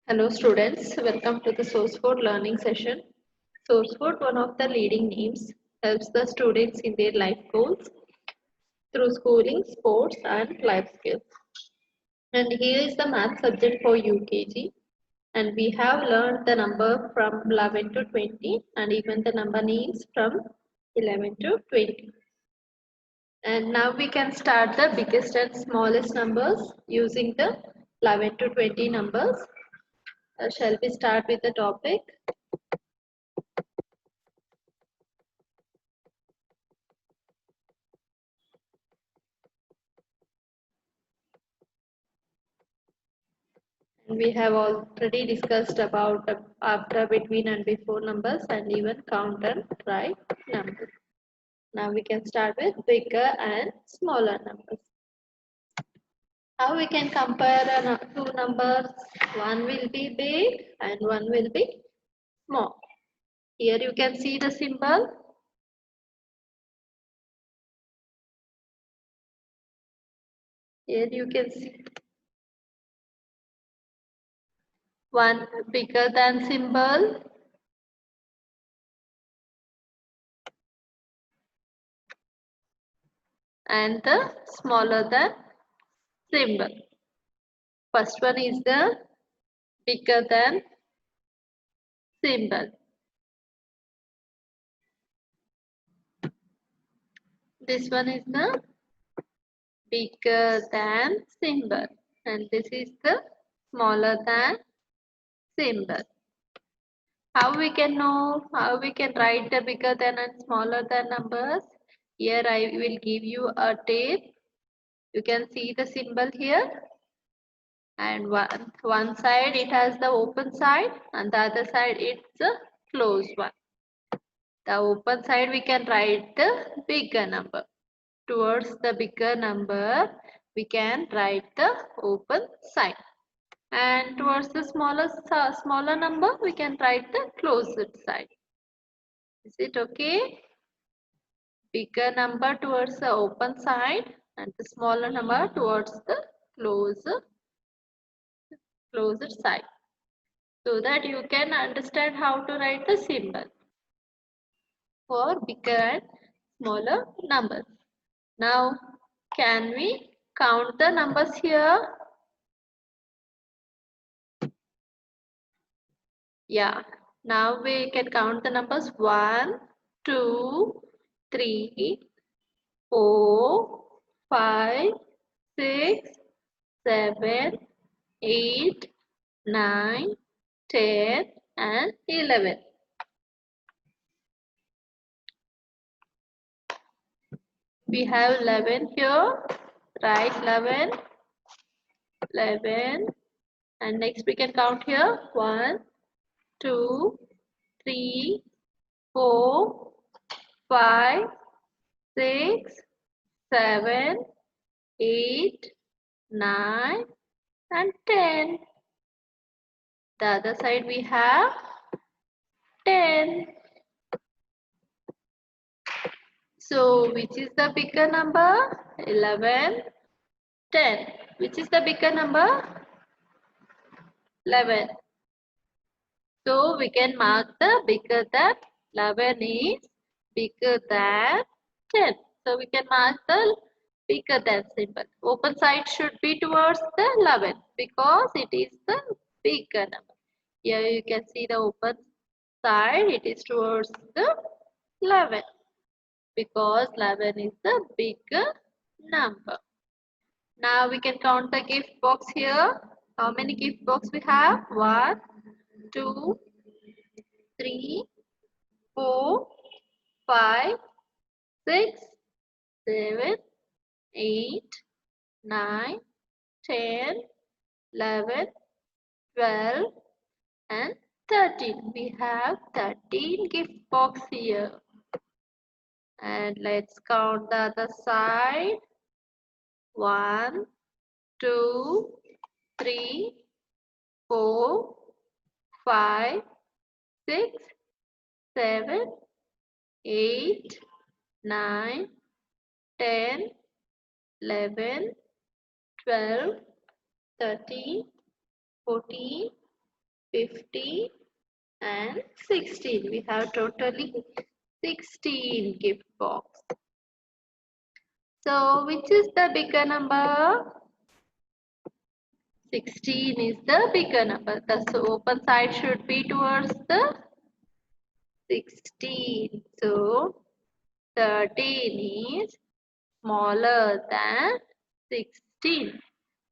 Hello students, welcome to the SourceForge learning session. SourceForge, one of the leading names, helps the students in their life goals through schooling, sports and life skills. And here is the math subject for UKG. And we have learned the number from 11 to 20 and even the number names from 11 to 20. And now we can start the biggest and smallest numbers using the 11 to 20 numbers. Shall we start with the topic? We have already discussed about after, between and before numbers and even count and write numbers. Now we can start with bigger and smaller numbers. How we can compare two numbers? One will be big and one will be small. Here you can see the symbol. Here you can see one bigger than symbol and the smaller than symbol. First one is the bigger than symbol. This one is the bigger than symbol and this is the smaller than symbol. How we can know, how we can write the bigger than and smaller than numbers? Here I will give you a tape. You can see the symbol here and one side it has the open side and the other side it's a closed one. The open side we can write the bigger number. Towards the bigger number we can write the open side. And towards the smaller number we can write the closed side. Is it okay? Bigger number towards the open side and the smaller number towards the closed side, so that you can understand how to write the symbol for bigger and smaller numbers. Now can we count the numbers here? Yeah, now we can count the numbers 1, 2, 3, 4, 5, 6, 7, 8, 9, 10 and 11. We have 11 here, write 11, 11 and next we can count here 1, 2, 3, 4, 5, 6, 7, 8, 9 and 10. The other side we have 10. So which is the bigger number? 11, 10. Which is the bigger number? 11. So we can mark the bigger than 11 is bigger than 10. So we can mark the bigger than symbol. Open side should be towards the 11 because it is the bigger number. Here you can see the open side, it is towards the 11 because 11 is the bigger number. Now we can count the gift box here. How many gift box we have? 1, 2, 3, 4, 5, 6, 7, 8, 9, 10, 11, 12 and 13. We have 13 gift box here. And let's count the other side. 1, 2, 3, 4, 5, 6, 7, 8, 9, 10, 11, 12, 13, 14, 50, and 16. We have totally 16 gift box. So which is the bigger number? 16 is the bigger number. The open side should be towards the 16. So 13 is smaller than 16.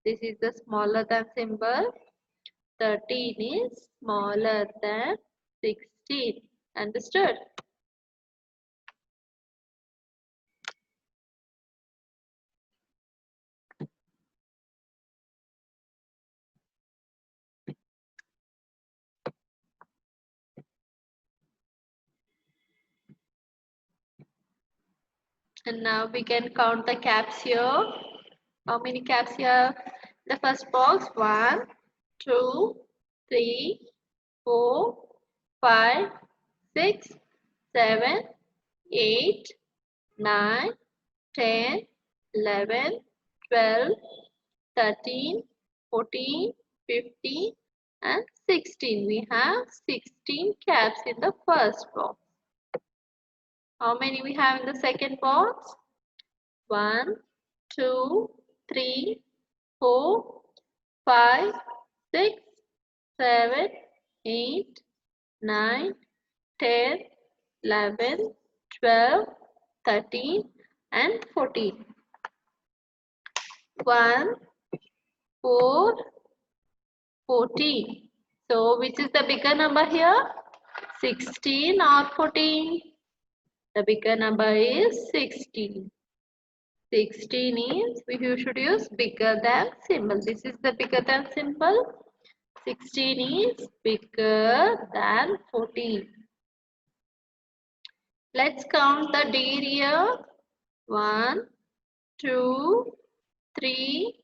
This is the smaller than symbol. 13 is smaller than 16. Understood? And now we can count the caps here. How many caps here? The first box, 1, 2, 3, 4, 5, 6, 7, 8, 9, 10, 11, 12, 13, 14, 15, and 16. We have 16 caps in the first box. How many we have in the second box? 1, 2, 3, 4, 5, 6, 7, 8, 9, 10, 11, 12, 13, and 14. 1, 4, 14. So which is the bigger number here? 16 or 14? The bigger number is 16. 16 is, you should use bigger than symbol. This is the bigger than symbol. 16 is bigger than 14. Let's count the deer here. 1, 2, 3,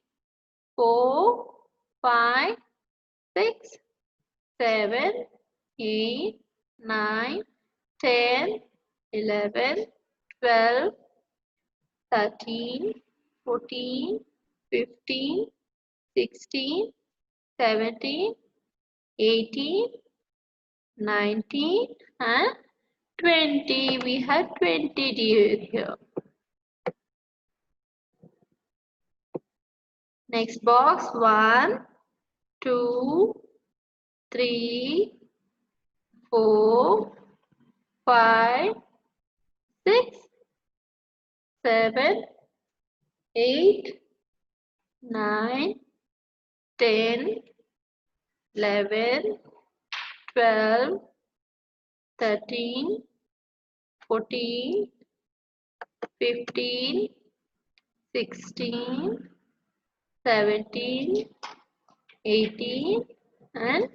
4, 5, 6, 7, 8, 9, 10, 11, 12, 13, 14, 15, 16, 17, 18, 19, and 20. We have 20 deer here. Next box, 1, 2, 3, 4, 5, 6, 7, 8, 9, 10, 11, 12, 13, 14, 15, 16, 17, 18, and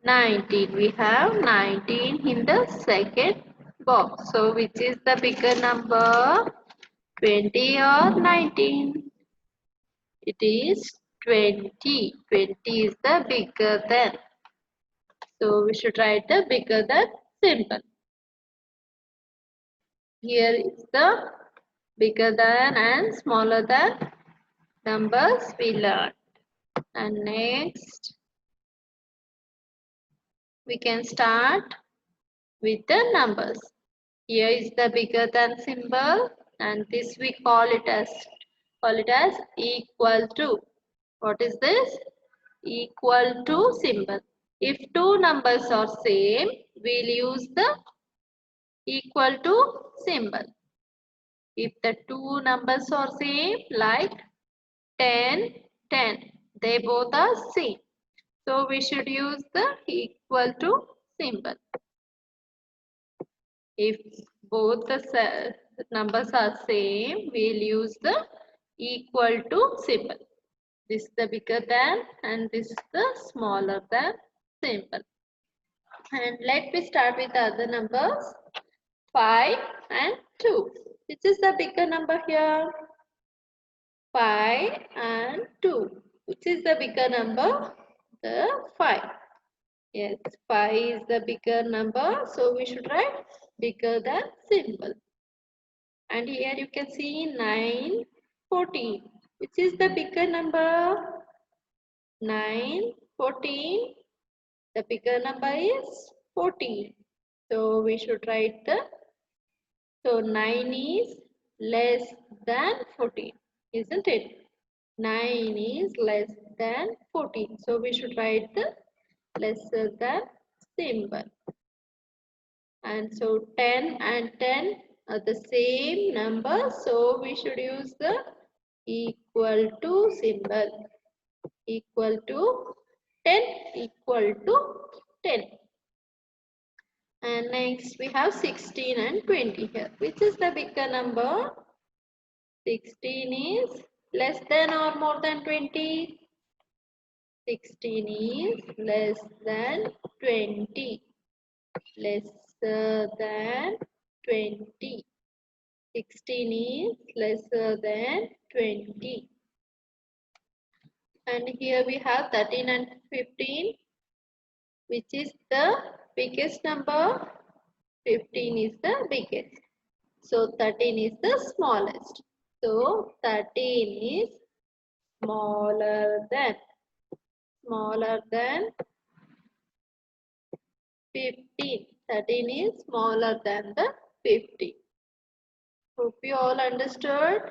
19. We have 19 in the second box. So which is the bigger number? 20 or 19? It is 20. 20 is the bigger than. So we should write the bigger than symbol. Here is the bigger than and smaller than numbers we learned. And next we can start with the numbers. Here is the bigger than symbol, and this we call it as equal to. What is this? Equal to symbol. If two numbers are same, we'll use the equal to symbol. If the two numbers are same, like 10, 10, they both are same. So we should use the equal to symbol. If both the numbers are same, we'll use the equal to symbol. This is the bigger than and this is the smaller than symbol. And let me start with the other numbers. 5 and 2. Which is the bigger number here? 5 and 2. Which is the bigger number? The 5. Yes, 5 is the bigger number. So we should write bigger than symbol. And here you can see 9, 14. Which is the bigger number? 9, 14. The bigger number is 14. So we should write so 9 is less than 14, isn't it? 9 is less than 14. So we should write the lesser than symbol. And so 10 and 10 are the same number. So we should use the equal to symbol. Equal to 10, equal to 10. And next we have 16 and 20 here. Which is the bigger number? 16 is less than or more than 20? 16 is less than 20. Lesser than 20. 16 is lesser than 20. And here we have 13 and 15. Which is the biggest number? 15 is the biggest. So 13 is the smallest. So 13 is smaller than 15. 13 is smaller than the 15. Hope you all understood.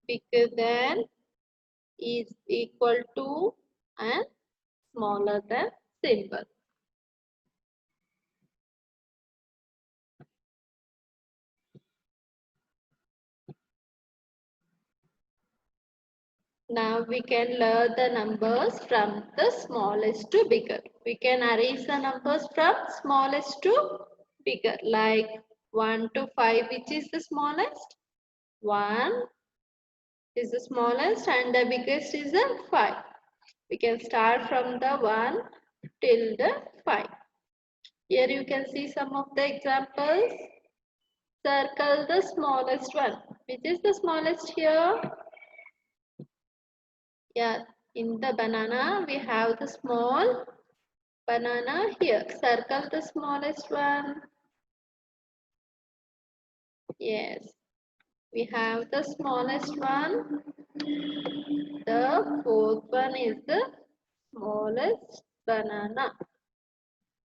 Bigger than is equal to and smaller than symbol. Now we can learn the numbers from the smallest to bigger. We can arrange the numbers from smallest to bigger, like 1 to 5, which is the smallest. 1 is the smallest and the biggest is the 5. We can start from the 1 till the 5. Here you can see some of the examples. Circle the smallest one. Which is the smallest here? Yeah, in the banana we have the small banana here. Circle the smallest one. Yes, we have the smallest one. The fourth one is the smallest banana.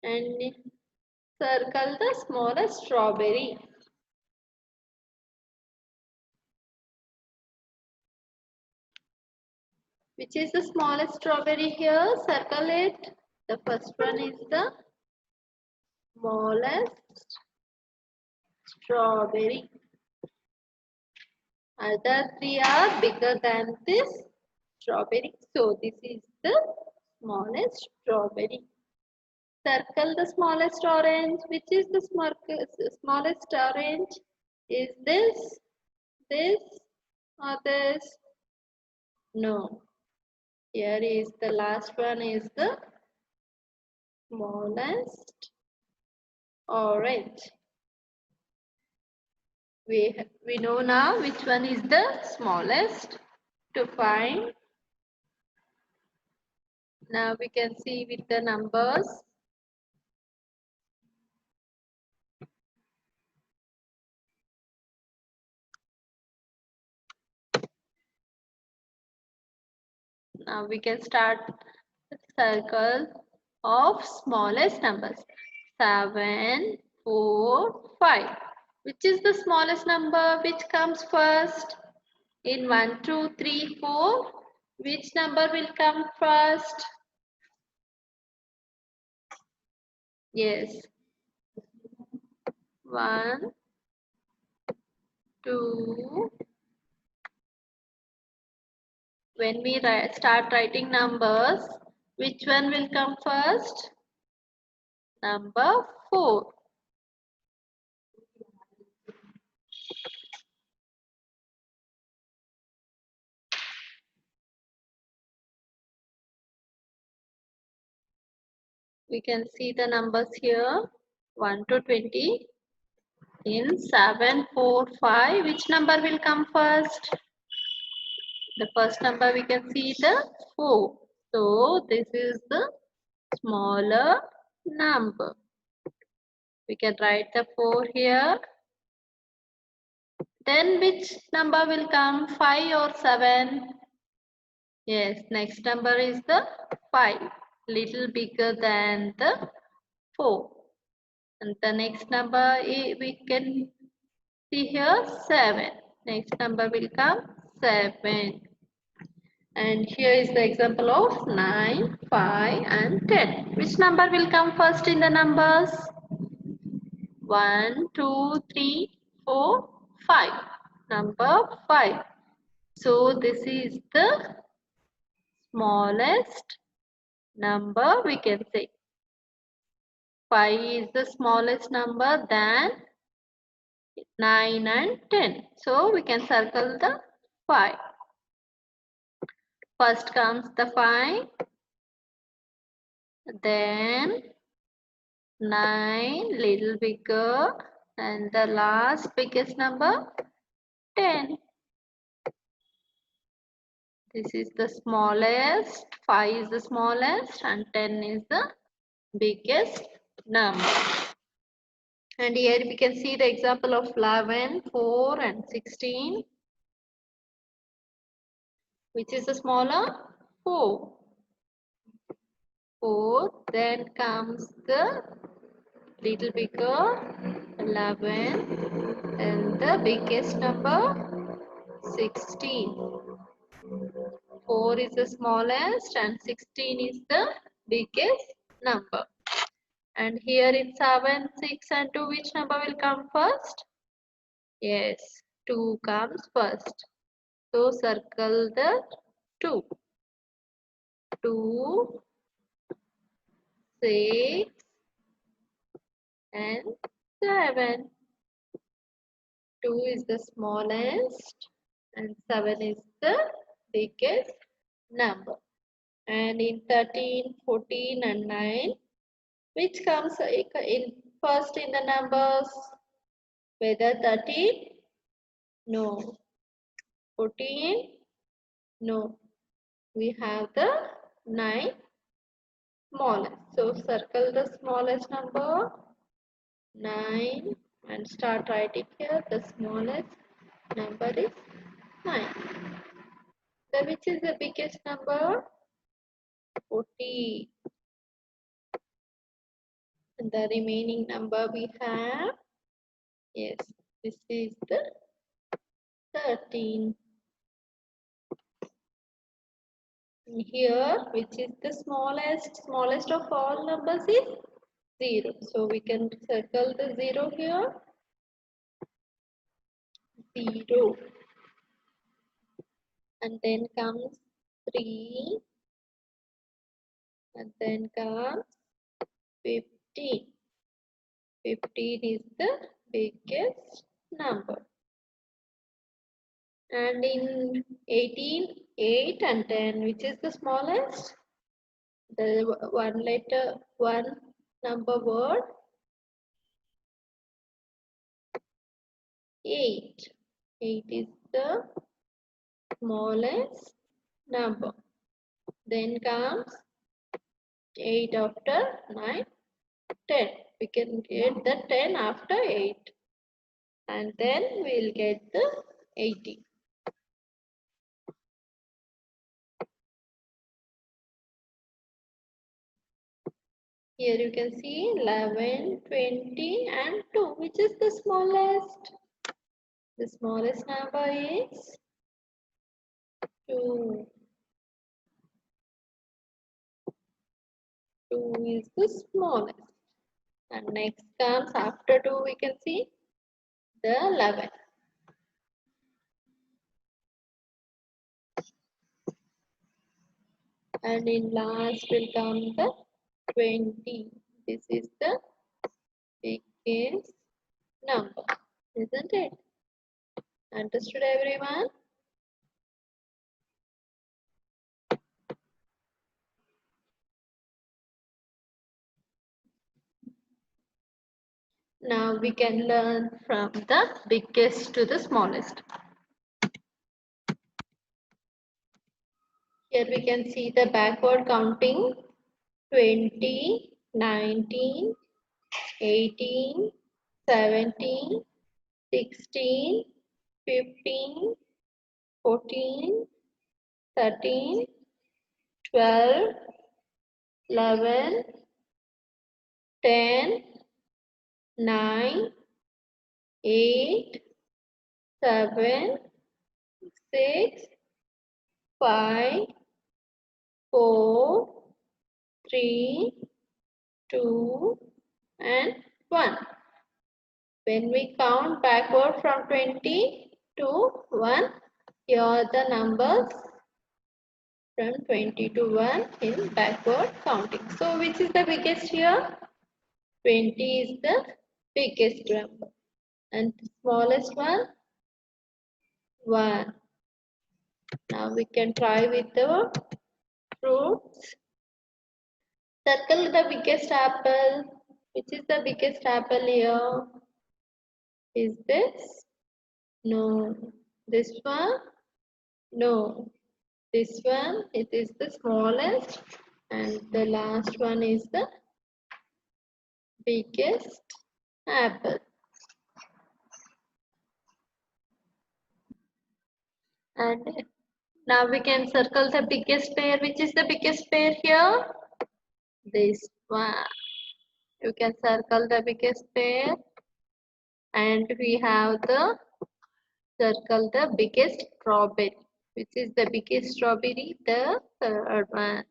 And circle the smallest strawberry. Which is the smallest strawberry here? Circle it. The first one is the smallest strawberry. Other three are bigger than this strawberry. So this is the smallest strawberry. Circle the smallest orange. Which is the smallest orange? Is this or this? No. Here is the last one is the smallest orange. We know now which one is the smallest. To find, now we can see with the numbers. Now we can start the circle of smallest numbers. 7, 4, 5. Which is the smallest number which comes first? In 1, 2, 3, 4. Which number will come first? Yes. 1, 2. When we start writing numbers, which one will come first? Number 4. We can see the numbers here, 1 to 20. In 7, 4, 5, which number will come first? The first number we can see the 4. So this is the smaller number. We can write the 4 here. Then which number will come, 5 or 7? Yes, next number is the 5. little bigger than the 4. And the next number we can see here 7. Next number will come 7. And here is the example of 9, 5 and 10. Which number will come first in the numbers? 1, 2, 3, 4, 5. Number 5. So this is the smallest number we can say. 5 is the smallest number than 9 and 10. So we can circle the 5. First comes the 5, then 9, little bigger, and the last biggest number 10. This is the smallest, 5 is the smallest and 10 is the biggest number. And here we can see the example of 11, 4 and 16. Which is the smaller? 4. 4. Then comes the little bigger 11 and the biggest number 16. 4 is the smallest and 16 is the biggest number. And here in 7, 6 and 2, which number will come first? Yes, 2 comes first. So circle the 2. 2, 6 and 7. 2 is the smallest and 7 is the biggest number. And in 13, 14 and 9, which comes in first in the numbers? Whether 13? No. 14? No. We have the 9 smallest. So circle the smallest number 9 and start writing here. The smallest number is 9. So which is the biggest number? 40. And the remaining number we have, yes, this is the 13. And here, which is the smallest of all numbers is 0. So we can circle the 0 here. 0. And then comes 3. And then comes 15. 15 is the biggest number. And in 18, 8 and 10, which is the smallest? The one number word 8. 8 is the smallest number. Then comes 8 after 9, 10. We can get the 10 after 8. And then we'll get the 80. Here you can see 11, 20 and 2. Which is the smallest? The smallest number is 2. 2 is the smallest. And next comes after 2, we can see the 11. And in last will come the 20. This is the biggest number, isn't it? Understood, everyone? Now we can learn from the biggest to the smallest. Here we can see the backward counting 20, 19, 18, 17, 16, 15, 14, 13, 12, 11, 10, 9, 8, 7, 6, 5, 4, 3, 2, and 1. When we count backward from 20 to 1, here are the numbers from 20 to 1 in backward counting. So which is the biggest here? 20 is the biggest number. And the smallest one? 1. Now we can try with the fruits. Circle the biggest apple. Which is the biggest apple here? Is this? No. This one? No. This one, it is the smallest, and the last one is the biggest apple. And now we can circle the biggest pair. Which is the biggest pair here? This one. You can circle the biggest pair, and we have the circle the biggest strawberry. Which is the biggest strawberry? The third one.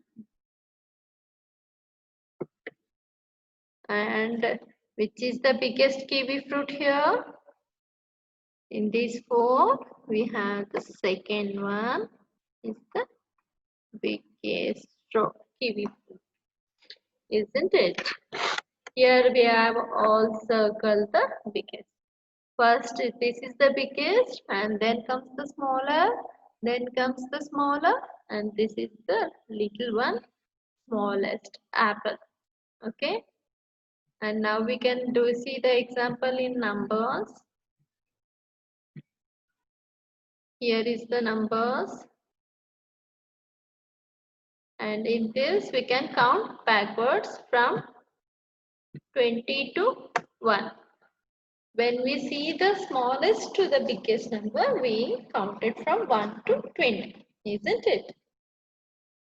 And which is the biggest kiwi fruit here? In these four, we have the second one is the biggest kiwi fruit, isn't it? Here we have all circled the biggest. First, this is the biggest, and then comes the smaller, then comes the smaller, and this is the little one, smallest apple. Okay, and now we can see the example in numbers. Here is the numbers, and in this we can count backwards from 20 to 1. When we see the smallest to the biggest number, we count it from 1 to 20, isn't it?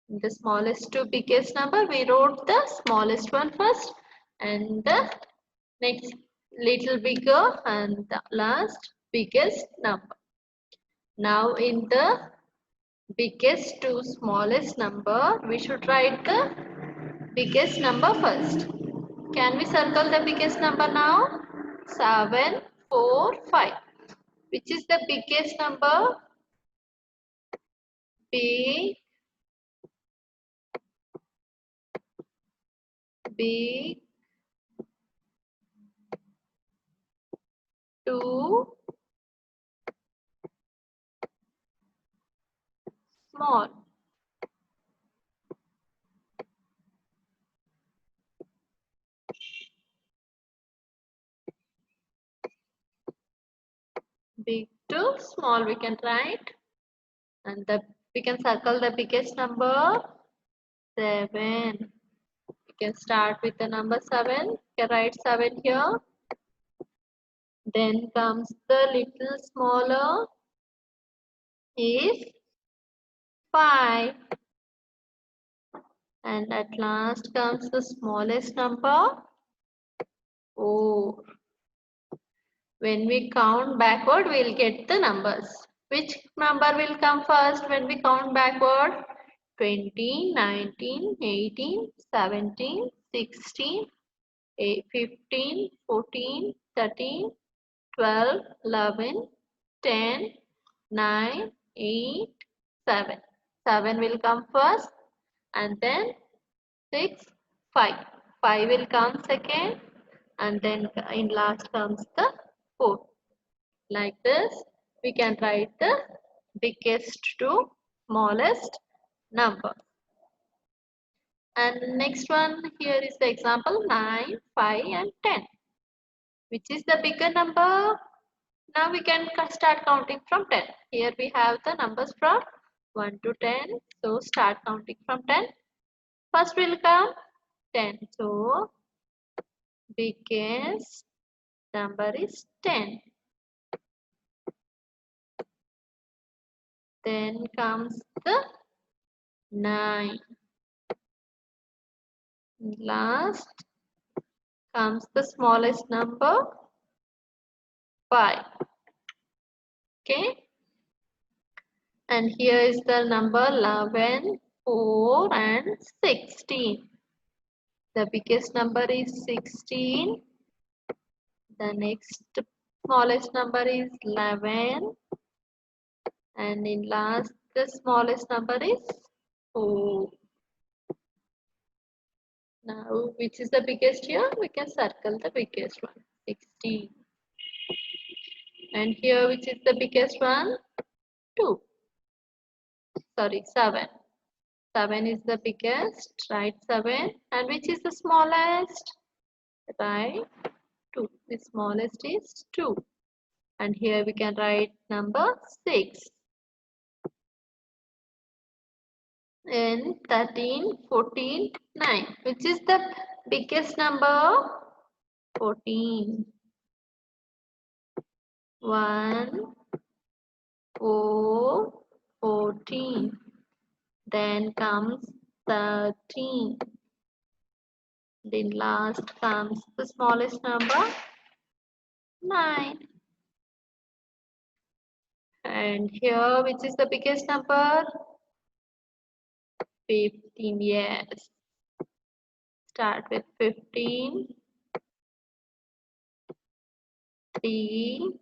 The smallest to biggest number, we wrote the smallest one first, and the next little bigger, and the last biggest number. Now in the biggest to smallest number, we should write the biggest number first. Can we circle the biggest number now? 7, 4, 5. Which is the biggest number? Big, big, 2, small. Big to small we can write. And we can circle the biggest number, 7. We can start with the number 7. We can write 7 here. Then comes the little smaller is 5. And at last comes the smallest number, 4. When we count backward, we'll get the numbers. Which number will come first when we count backward? 20, 19, 18, 17, 16, 15, 14, 13, 12, 11, 10, 9, 8, 7. 7 will come first, and then 6, 5. 5 will come second, and then in last comes the 4. Like this, we can write the biggest to smallest number. And next one, here is the example 9, 5, and 10. Which is the bigger number? Now we can start counting from 10. Here we have the numbers from 1 to 10. So start counting from 10. First will come 10. So biggest number is 10. Then comes the 9. Last comes the smallest number, 5. Okay. And here is the number 11, 4 and 16. The biggest number is 16. The next smallest number is 11. And in last, the smallest number is 4. Now, which is the biggest here? We can circle the biggest one, 16. And here, which is the biggest one? 2. Sorry, 7. 7 is the biggest, write 7. And which is the smallest? Write 2. The smallest is 2. And here we can write number 6. And 13, 14, 9. Which is the biggest number? 14. 1, 4, 14. Then comes 13. Then last comes the smallest number, 9. And here, which is the biggest number? 15. Yes. Start with 15. 3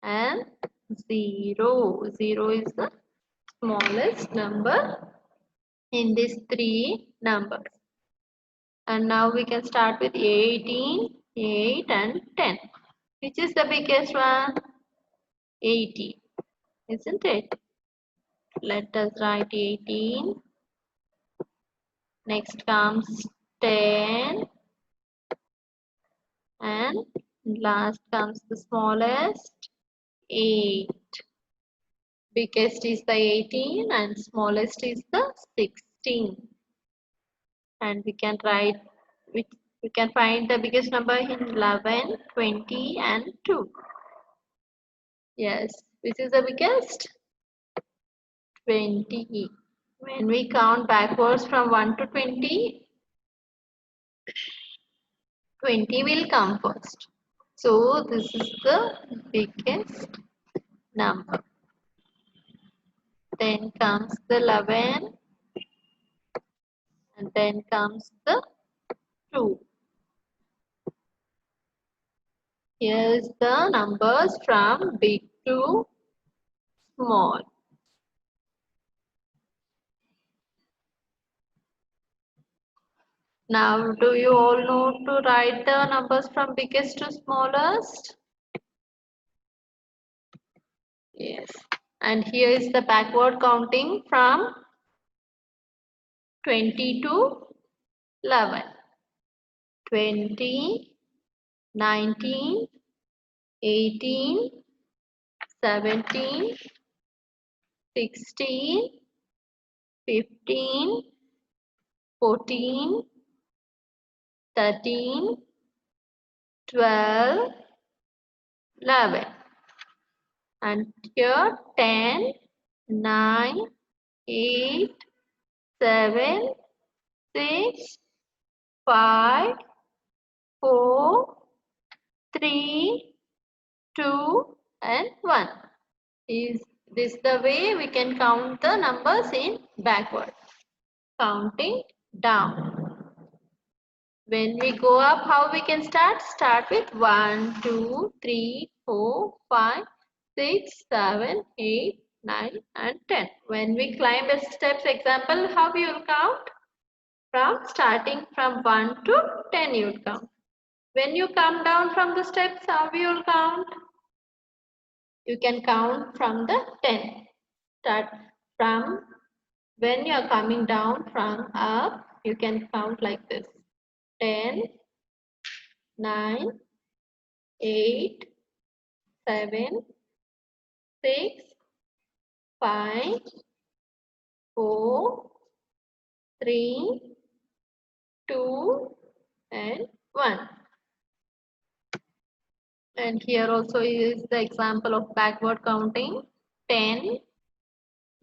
and 0. 0 is the smallest number in these 3 numbers. And now we can start with 18, 8 and 10. Which is the biggest one? 80, isn't it? Let us write 18. Next comes 10. And last comes the smallest, 8. Biggest is the 18 and smallest is the 16. And we can write, we can find the biggest number in 11, 20 and 2. Yes, which is the biggest? 20. When we count backwards from 1 to 20, 20 will come first. So this is the biggest number. Then comes the 11 and then comes the 2. Here's the numbers from big to small. Now, do you all know to write the numbers from biggest to smallest? Yes. And here is the backward counting from 20 to 11. 20, 19, 18, 17, 16, 15, 14, 13, 12, 11. And here 10, 9, 8, 7, 6, 5, 4, 3, 2 and 1. Is this the way we can count the numbers in backward? Counting down. When we go up, how we can start? Start with 1, 2, 3, 4, 5, 6, 7, 8, 9 and 10. When we climb the steps, example, how you will count? From starting from 1 to 10 you will count. When you come down from the steps, how you will count? You can count from the 10. Start from when you are coming down from up, you can count like this. 10, 9, 8, 7, 6, 5, 4, 3, 2 and 1. And here also is the example of backward counting. 10,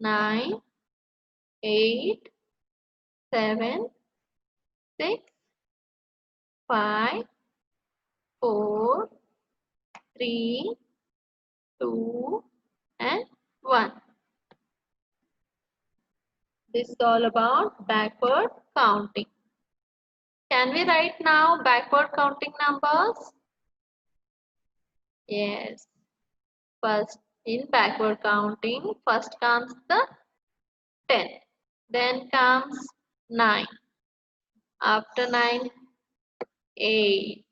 9, 8, 7, 6, 5, 4, 3, 2, and 1. This is all about backward counting. Can we write now backward counting numbers? Yes. First, in backward counting, first comes the 10. Then comes 9. After 9, 8.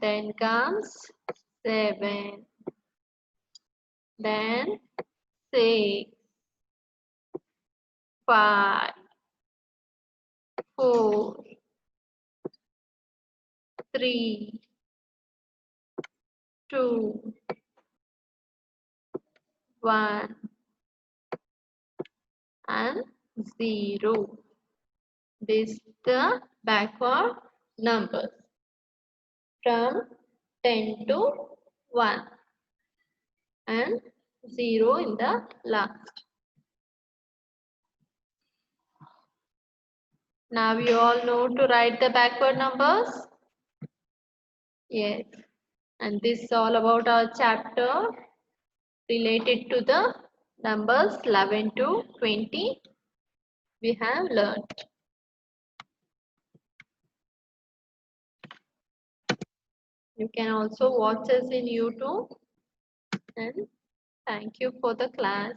Then comes 7. Then 6, 5, 4, 3, 2, 1, and 0. This is the backward numbers from 10 to 1 and 0 in the last. Now you all know to write the backward numbers? Yes. And this is all about our chapter related to the numbers 11 to 20 we have learned. You can also watch us in YouTube, and thank you for the class.